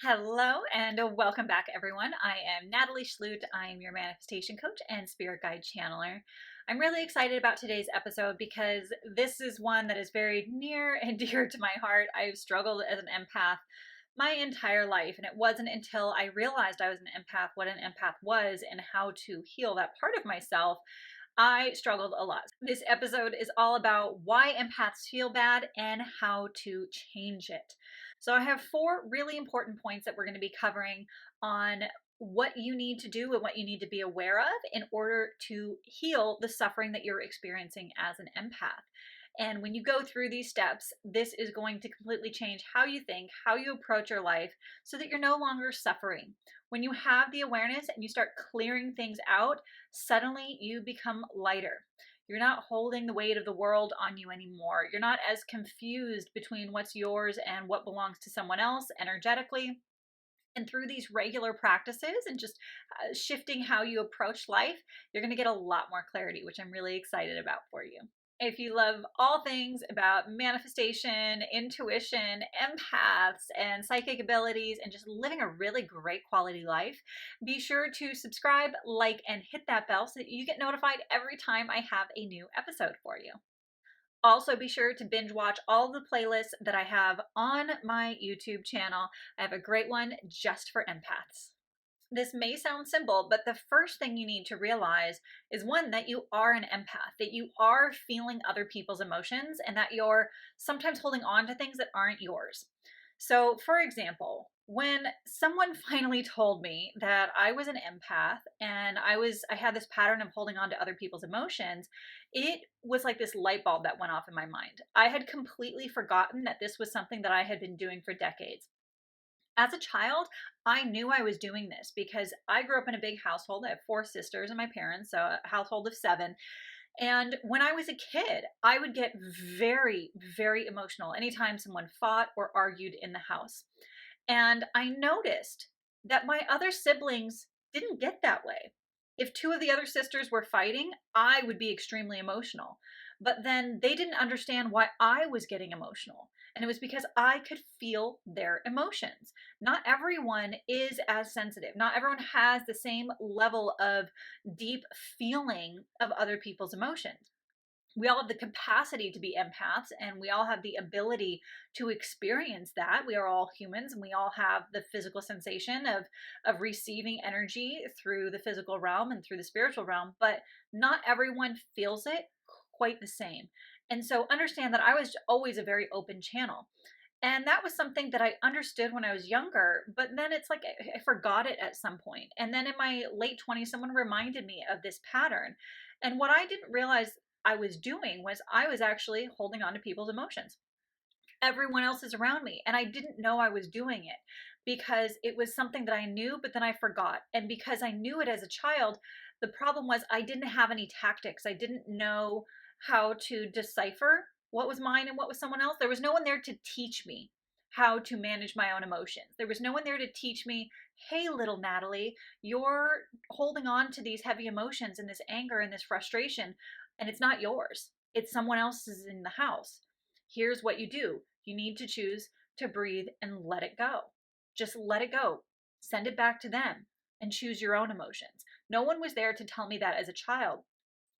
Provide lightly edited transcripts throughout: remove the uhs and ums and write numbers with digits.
Hello and welcome back, everyone. I am Natalie Schlute. I am your manifestation coach and spirit guide channeler. I'm really excited about today's episode because this is one that is very near and dear to my heart. I've struggled as an empath my entire life, and it wasn't until I realized I was an empath, what an empath was, and how to heal that part of myself. I struggled a lot. This episode is all about why empaths feel bad and how to change it. So, I have four really important points that we're going to be covering on what you need to do and what you need to be aware of in order to heal the suffering that you're experiencing as an empath. And when you go through these steps, this is going to completely change how you think, how you approach your life, so that you're no longer suffering. When you have the awareness and you start clearing things out, suddenly you become lighter. You're not holding the weight of the world on you anymore. You're not as confused between what's yours and what belongs to someone else energetically. And through these regular practices and just shifting how you approach life, you're going to get a lot more clarity, which I'm really excited about for you. If you love all things about manifestation, intuition, empaths, and psychic abilities, and just living a really great quality life, be sure to subscribe, like, and hit that bell so that you get notified every time I have a new episode for you. Also, be sure to binge watch all the playlists that I have on my YouTube channel. I have a great one just for empaths. This may sound simple, but the first thing you need to realize is one, that you are an empath, that you are feeling other people's emotions, and that you're sometimes holding on to things that aren't yours. So, for example, when someone finally told me that I was an empath and I had this pattern of holding on to other people's emotions, it was like this light bulb that went off in my mind. I had completely forgotten that this was something that I had been doing for decades. As a child, I knew I was doing this because I grew up in a big household. I have four sisters and my parents, so a household of seven. And when I was a kid, I would get very, very emotional anytime someone fought or argued in the house. And I noticed that my other siblings didn't get that way. If two of the other sisters were fighting, I would be extremely emotional. But then they didn't understand why I was getting emotional. And it was because I could feel their emotions. Not everyone is as sensitive. Not everyone has the same level of deep feeling of other people's emotions. We all have the capacity to be empaths, and we all have the ability to experience that. We are all humans, and we all have the physical sensation of receiving energy through the physical realm and through the spiritual realm, but not everyone feels it quite the same. And so understand that I was always a very open channel. And that was something that I understood when I was younger, but then it's like I forgot it at some point. And then in my late 20s, someone reminded me of this pattern. And what I didn't realize I was doing was I was actually holding on to people's emotions. Everyone else is around me, and I didn't know I was doing it because it was something that I knew, but then I forgot. And because I knew it as a child, the problem was I didn't have any tactics. I didn't know how to decipher what was mine and what was someone else. There was no one there to teach me how to manage my own emotions. There was no one there to teach me, hey, little Natalie, you're holding on to these heavy emotions and this anger and this frustration, and it's not yours. It's someone else's in the house. Here's what you do. You need to choose to breathe and let it go. Just let it go. Send it back to them and choose your own emotions. No one was there to tell me that as a child.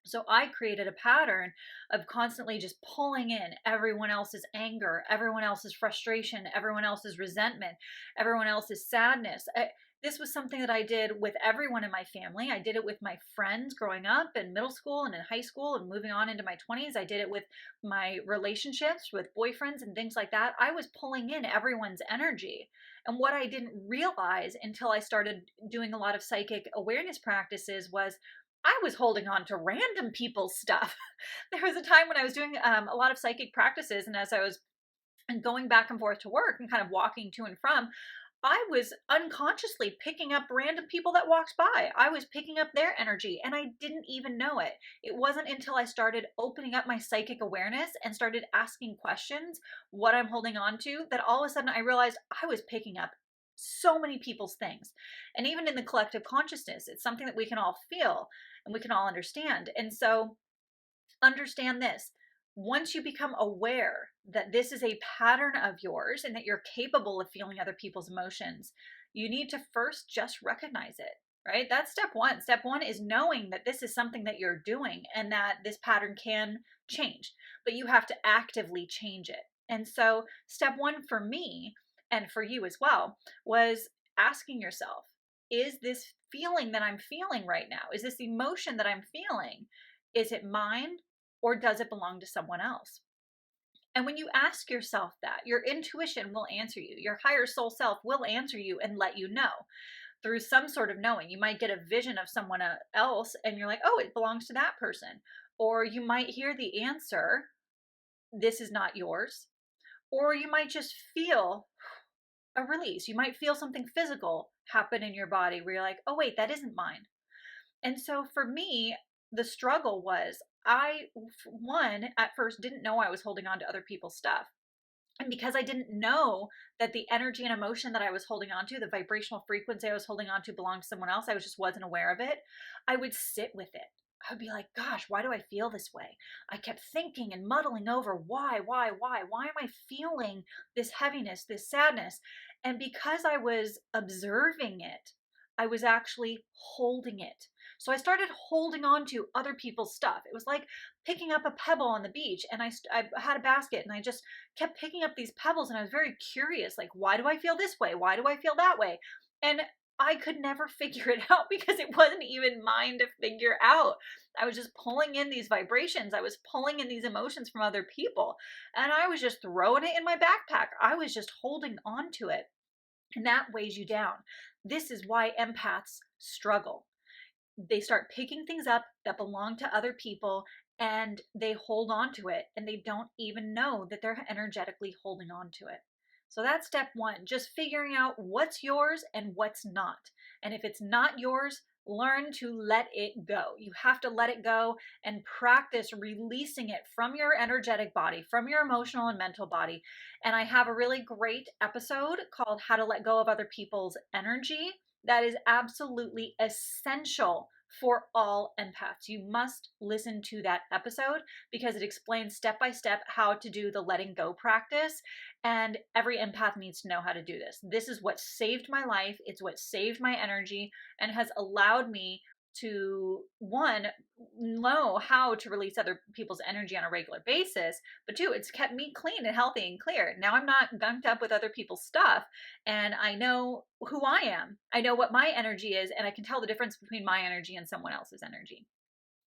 So I created a pattern of constantly just pulling in everyone else's anger, everyone else's frustration, everyone else's resentment, everyone else's sadness. This was something that I did with everyone in my family. I did it with my friends growing up in middle school and in high school and moving on into my 20s. I did it with my relationships with boyfriends and things like that. I was pulling in everyone's energy. And what I didn't realize until I started doing a lot of psychic awareness practices was I was holding on to random people's stuff. There was a time when I was doing a lot of psychic practices, and as I was going back and forth to work and kind of walking to and from, I was unconsciously picking up random people that walked by. I was picking up their energy, and I didn't even know it. It wasn't until I started opening up my psychic awareness and started asking questions, what I'm holding on to, that all of a sudden I realized I was picking up so many people's things. And even in the collective consciousness, it's something that we can all feel and we can all understand. And so understand this. once you become aware that this is a pattern of yours and that you're capable of feeling other people's emotions, you need to first just recognize it, right? That's step one. Step one is knowing that this is something that you're doing and that this pattern can change, but you have to actively change it. And so, step one for me and for you as well was asking yourself, is this feeling that I'm feeling right now, is this emotion that I'm feeling, is it mine or does it belong to someone else? And when you ask yourself that, your intuition will answer you. Your higher soul self will answer you and let you know through some sort of knowing. You might get a vision of someone else and you're like, oh, it belongs to that person. Or you might hear the answer, this is not yours. Or you might just feel a release. You might feel something physical happen in your body where you're like, oh, wait, that isn't mine. And so for me, the struggle was one, at first didn't know I was holding on to other people's stuff. And because I didn't know that the energy and emotion that I was holding on to, the vibrational frequency I was holding on to belonged to someone else, I just wasn't aware of it. I would sit with it. I would be like, gosh, why do I feel this way? I kept thinking and muddling over why am I feeling this heaviness, this sadness? And because I was observing it, I was actually holding it. So I started holding on to other people's stuff. It was like picking up a pebble on the beach, and I had a basket and I just kept picking up these pebbles, and I was very curious, like, why do I feel this way? Why do I feel that way? And I could never figure it out because it wasn't even mine to figure out. I was just pulling in these vibrations. I was pulling in these emotions from other people, and I was just throwing it in my backpack. I was just holding on to it, and that weighs you down. This is why empaths struggle. They start picking things up that belong to other people and they hold on to it, and they don't even know that they're energetically holding on to it. So that's step one, just figuring out what's yours and what's not. And if it's not yours, learn to let it go. You have to let it go and practice releasing it from your energetic body, from your emotional and mental body. And I have a really great episode called How to Let Go of Other People's Energy that is absolutely essential for all empaths. You must listen to that episode because it explains step by step how to do the letting go practice. And every empath needs to know how to do this. This is what saved my life. It's what saved my energy and has allowed me to, one, know how to release other people's energy on a regular basis, but two, it's kept me clean and healthy and clear. Now I'm not gunked up with other people's stuff, and I know who I am. I know what my energy is, and I can tell the difference between my energy and someone else's energy.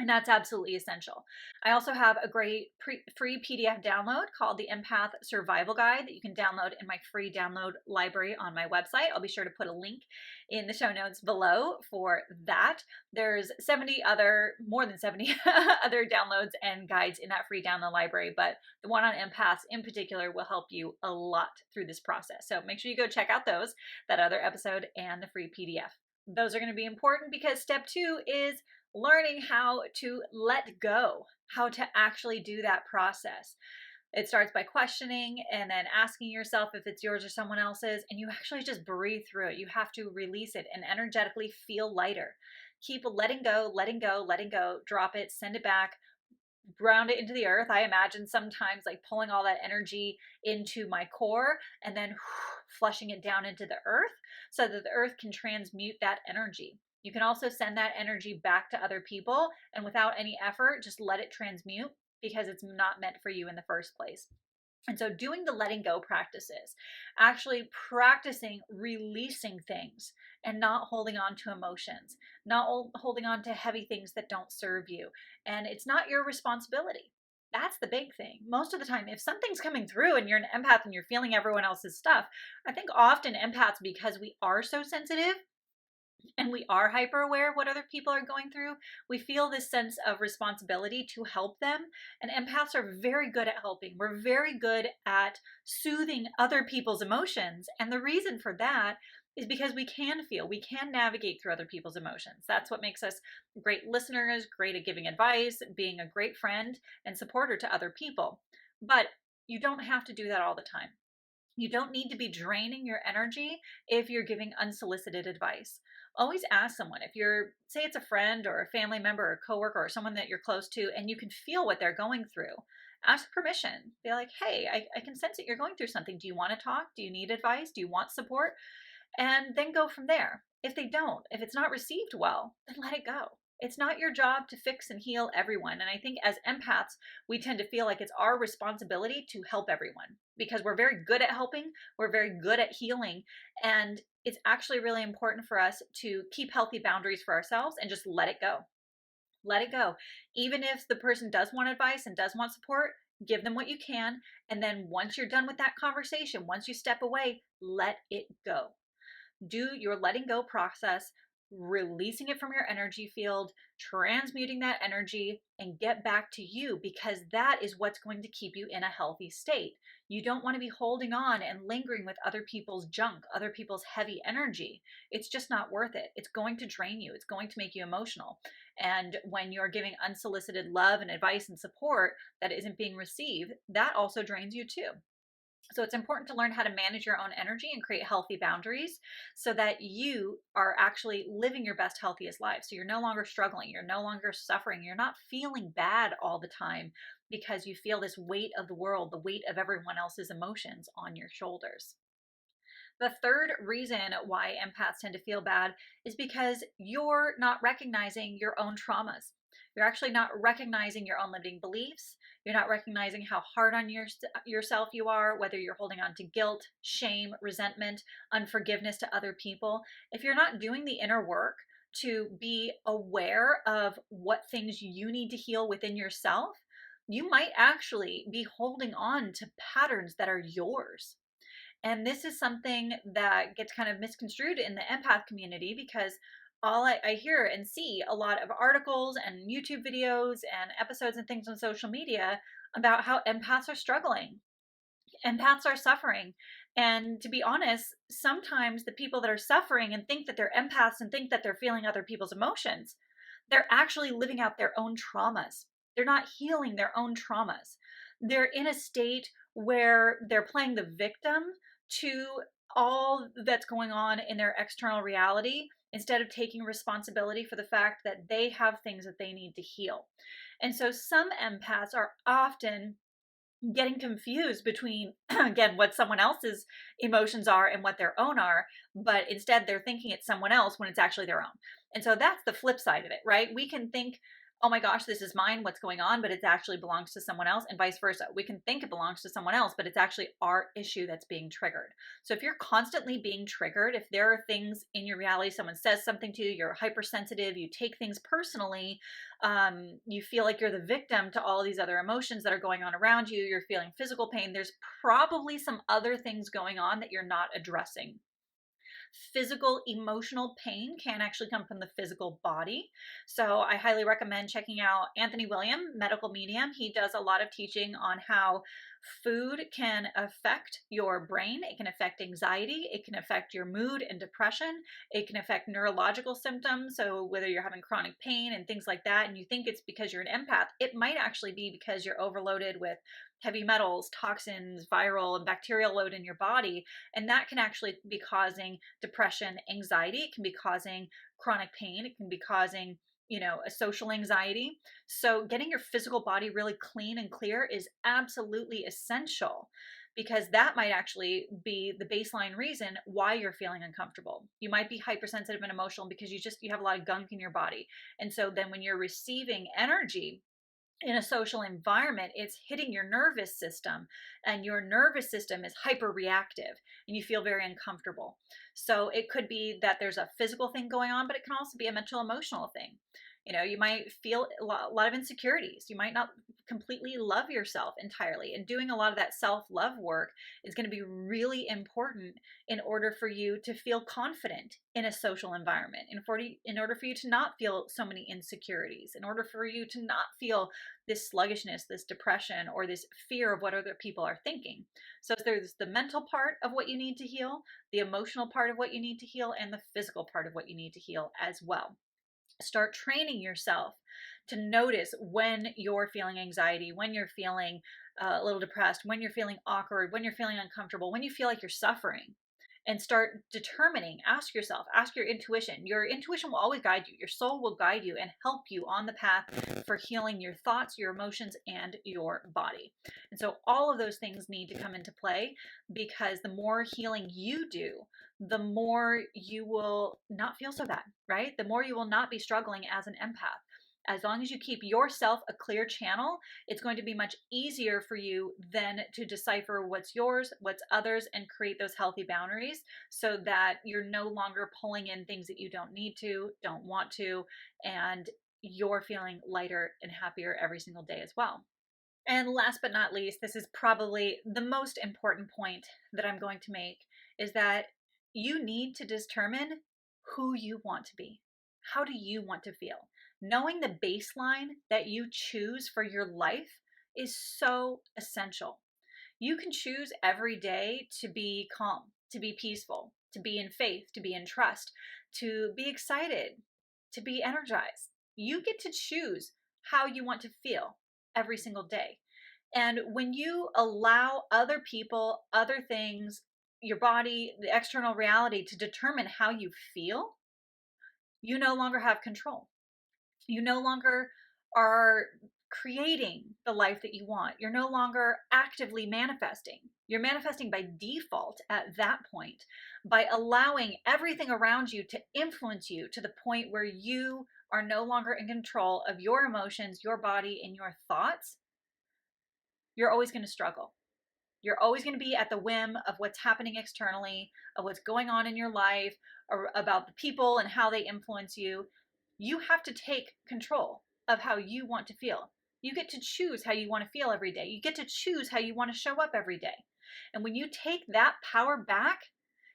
And that's absolutely essential. I also have a great free PDF download called the Empath Survival Guide that you can download in my free download library on my website. I'll be sure to put a link in the show notes below for that. There's more than 70 other downloads and guides in that free download library, but the one on empaths in particular will help you a lot through this process. So make sure you go check out that other episode, and the free PDF. Those are going to be important because step two is learning how to let go, how to actually do that process. It starts by questioning and then asking yourself if it's yours or someone else's, and you actually just breathe through it. You have to release it and energetically feel lighter. Keep letting go, letting go, letting go, drop it, send it back, ground it into the earth. I imagine sometimes like pulling all that energy into my core and then flushing it down into the earth so that the earth can transmute that energy. You can also send that energy back to other people, and without any effort, just let it transmute because it's not meant for you in the first place. And so doing the letting go practices, actually practicing releasing things and not holding on to emotions, not holding on to heavy things that don't serve you. And it's not your responsibility. That's the big thing. Most of the time, if something's coming through and you're an empath and you're feeling everyone else's stuff, I think often empaths, because we are so sensitive, and we are hyper aware of what other people are going through, we feel this sense of responsibility to help them. And empaths are very good at helping. We're very good at soothing other people's emotions. And the reason for that is because we can feel, we can navigate through other people's emotions. That's what makes us great listeners, great at giving advice, being a great friend and supporter to other people. But you don't have to do that all the time. You don't need to be draining your energy if you're giving unsolicited advice. Always ask someone. If say it's a friend or a family member or a coworker or someone that you're close to and you can feel what they're going through, Ask permission. Be like, hey, I can sense that you're going through something. Do you want to talk? Do you need advice? Do you want support? And then go from there. If they don't, if it's not received well, then let it go. It's not your job to fix and heal everyone. And I think as empaths, we tend to feel like it's our responsibility to help everyone because we're very good at helping, we're very good at healing. And it's actually really important for us to keep healthy boundaries for ourselves and just let it go. Let it go. Even if the person does want advice and does want support, give them what you can. And then once you're done with that conversation, once you step away, let it go. Do your letting go process, releasing it from your energy field, transmuting that energy, and get back to you, because that is what's going to keep you in a healthy state. You don't want to be holding on and lingering with other people's junk, other people's heavy energy. It's just not worth it. It's going to drain you. It's going to make you emotional. And when you're giving unsolicited love and advice and support that isn't being received, that also drains you too. So it's important to learn how to manage your own energy and create healthy boundaries so that you are actually living your best, healthiest life. So you're no longer struggling, you're no longer suffering, you're not feeling bad all the time because you feel this weight of the world, the weight of everyone else's emotions on your shoulders. The third reason why empaths tend to feel bad is because you're not recognizing your own traumas. You're actually not recognizing your own limiting beliefs. You're not recognizing how hard on yourself you are, whether you're holding on to guilt, shame, resentment, unforgiveness to other people. If you're not doing the inner work to be aware of what things you need to heal within yourself, you might actually be holding on to patterns that are yours. And this is something that gets kind of misconstrued in the empath community because all I hear and see a lot of articles and YouTube videos and episodes and things on social media about how empaths are struggling, empaths are suffering. And to be honest, sometimes the people that are suffering and think that they're empaths and think that they're feeling other people's emotions, they're actually living out their own traumas. They're not healing their own traumas. They're in a state where they're playing the victim to all that's going on in their external reality instead of taking responsibility for the fact that they have things that they need to heal. And so some empaths are often getting confused between, again, what someone else's emotions are and what their own are, but instead they're thinking it's someone else when it's actually their own. And so that's the flip side of it, right? We can think, oh my gosh, this is mine, what's going on, but it actually belongs to someone else, and vice versa. We can think it belongs to someone else, but it's actually our issue that's being triggered. So if you're constantly being triggered, if there are things in your reality, someone says something to you, you're hypersensitive, you take things personally, you feel like you're the victim to all these other emotions that are going on around you, you're feeling physical pain, there's probably some other things going on that you're not addressing. Physical, emotional pain can actually come from the physical body. So I highly recommend checking out Anthony William, medical medium. He does a lot of teaching on how food can affect your brain. It can affect anxiety. It can affect your mood and depression. It can affect neurological symptoms. So whether you're having chronic pain and things like that, and you think it's because you're an empath, it might actually be because you're overloaded with heavy metals, toxins, viral and bacterial load in your body. And that can actually be causing depression, anxiety. It can be causing chronic pain. It can be causing, a social anxiety. So getting your physical body really clean and clear is absolutely essential, because that might actually be the baseline reason why you're feeling uncomfortable. You might be hypersensitive and emotional because you have a lot of gunk in your body. And so then when you're receiving energy in a social environment, it's hitting your nervous system, and your nervous system is hyper reactive and you feel very uncomfortable. So it could be that there's a physical thing going on, but it can also be a mental emotional thing. You might feel a lot of insecurities. You might not completely love yourself entirely. And doing a lot of that self-love work is going to be really important in order for you to feel confident in a social environment, in order for you to not feel so many insecurities, in order for you to not feel this sluggishness, this depression, or this fear of what other people are thinking. So there's the mental part of what you need to heal, the emotional part of what you need to heal, and the physical part of what you need to heal as well. Start training yourself to notice when you're feeling anxiety, when you're feeling a little depressed, when you're feeling awkward, when you're feeling uncomfortable, when you feel like you're suffering. and start determining. Ask yourself, ask your intuition. Your intuition will always guide you. Your soul will guide you and help you on the path for healing your thoughts, your emotions, and your body. And so all of those things need to come into play, because the more healing you do, the more you will not feel so bad, right? The more you will not be struggling as an empath. As long as you keep yourself a clear channel, it's going to be much easier for you then to decipher what's yours, what's others, and create those healthy boundaries, so that you're no longer pulling in things that you don't need to, don't want to, and you're feeling lighter and happier every single day as well. And last but not least, this is probably the most important point that I'm going to make, is that you need to determine who you want to be. How do you want to feel? Knowing the baseline that you choose for your life is so essential. You can choose every day to be calm, to be peaceful, to be in faith, to be in trust, to be excited, to be energized. You get to choose how you want to feel every single day. And when you allow other people, other things, your body, the external reality to determine how you feel, you no longer have control. You no longer are creating the life that you want. You're no longer actively manifesting. You're manifesting by default at that point, by allowing everything around you to influence you to the point where you are no longer in control of your emotions, your body, and your thoughts. You're always going to struggle. You're always going to be at the whim of what's happening externally, of what's going on in your life, or about the people and how they influence you. You have to take control of how you want to feel. You get to choose how you want to feel every day. You get to choose how you want to show up every day. And when you take that power back,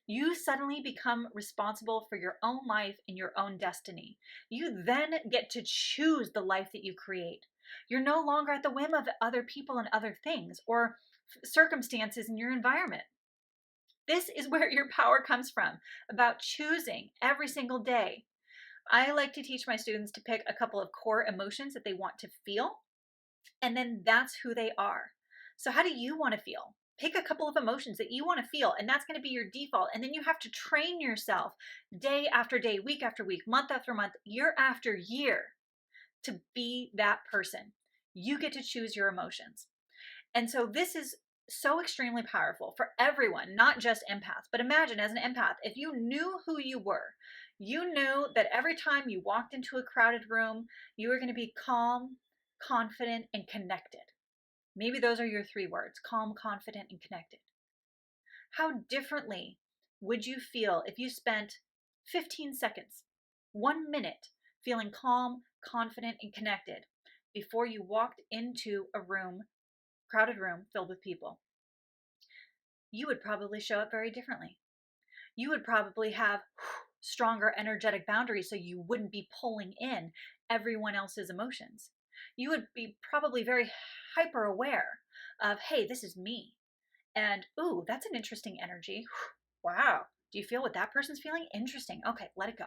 you suddenly become responsible for your own life and your own destiny. You then get to choose the life that you create. You're no longer at the whim of other people and other things, or circumstances in your environment. This is where your power comes from, about choosing every single day. I like to teach my students to pick a couple of core emotions that they want to feel, and then that's who they are. So how do you want to feel? Pick a couple of emotions that you want to feel, and that's going to be your default. And then you have to train yourself day after day, week after week, month after month, year after year to be that person. You get to choose your emotions. And so this is so extremely powerful for everyone, not just empaths. But imagine, as an empath, if you knew who you were, you knew that every time you walked into a crowded room, you were going to be calm, confident, and connected. Maybe those are your three words: calm, confident, and connected. How differently would you feel if you spent 15 seconds, 1 minute, feeling calm, confident, and connected before you walked into a room, crowded room filled with people? You would probably show up very differently. You would probably have stronger energetic boundaries, so you wouldn't be pulling in everyone else's emotions. You would be probably very hyper aware of, hey, this is me. And, ooh, that's an interesting energy. Wow. Do you feel what that person's feeling? Interesting. Okay, let it go.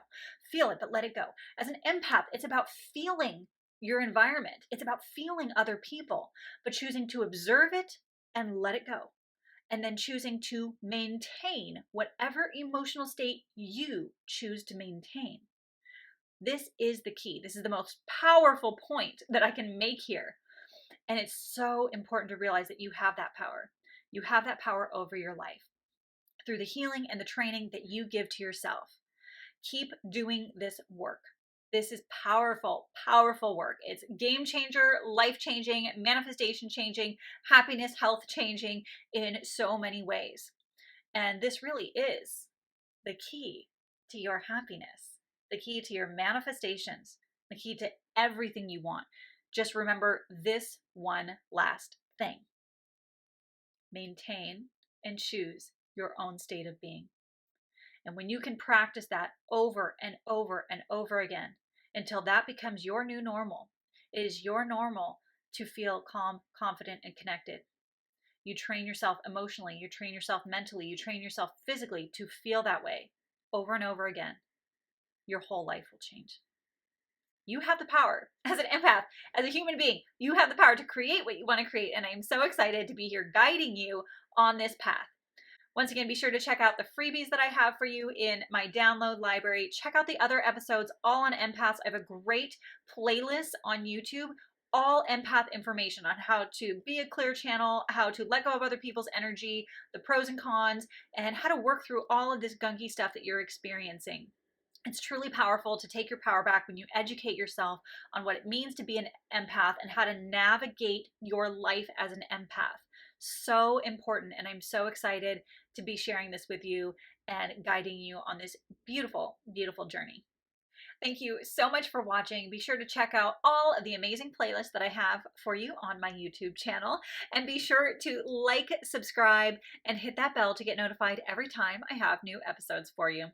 Feel it, but let it go. As an empath, it's about feeling your environment. It's about feeling other people, but choosing to observe it and let it go. And then choosing to maintain whatever emotional state you choose to maintain. This is the key. This is the most powerful point that I can make here. And it's so important to realize that you have that power. You have that power over your life through the healing and the training that you give to yourself. Keep doing this work. This is powerful, powerful work. It's game changer, life changing, manifestation changing, happiness, health changing in so many ways. And this really is the key to your happiness, the key to your manifestations, the key to everything you want. Just remember this one last thing: maintain and choose your own state of being. And when you can practice that over and over and over again until that becomes your new normal, it is your normal to feel calm, confident, and connected. You train yourself emotionally, you train yourself mentally, you train yourself physically to feel that way over and over again. Your whole life will change. You have the power as an empath, as a human being. You have the power to create what you want to create. And I'm so excited to be here guiding you on this path. Once again, be sure to check out the freebies that I have for you in my download library. Check out the other episodes, all on empaths. I have a great playlist on YouTube, all empath information on how to be a clear channel, how to let go of other people's energy, the pros and cons, and how to work through all of this gunky stuff that you're experiencing. It's truly powerful to take your power back when you educate yourself on what it means to be an empath and how to navigate your life as an empath. So important, and I'm so excited to be sharing this with you and guiding you on this beautiful, beautiful journey. Thank you so much for watching. Be sure to check out all of the amazing playlists that I have for you on my YouTube channel. And be sure to like, subscribe, and hit that bell to get notified every time I have new episodes for you.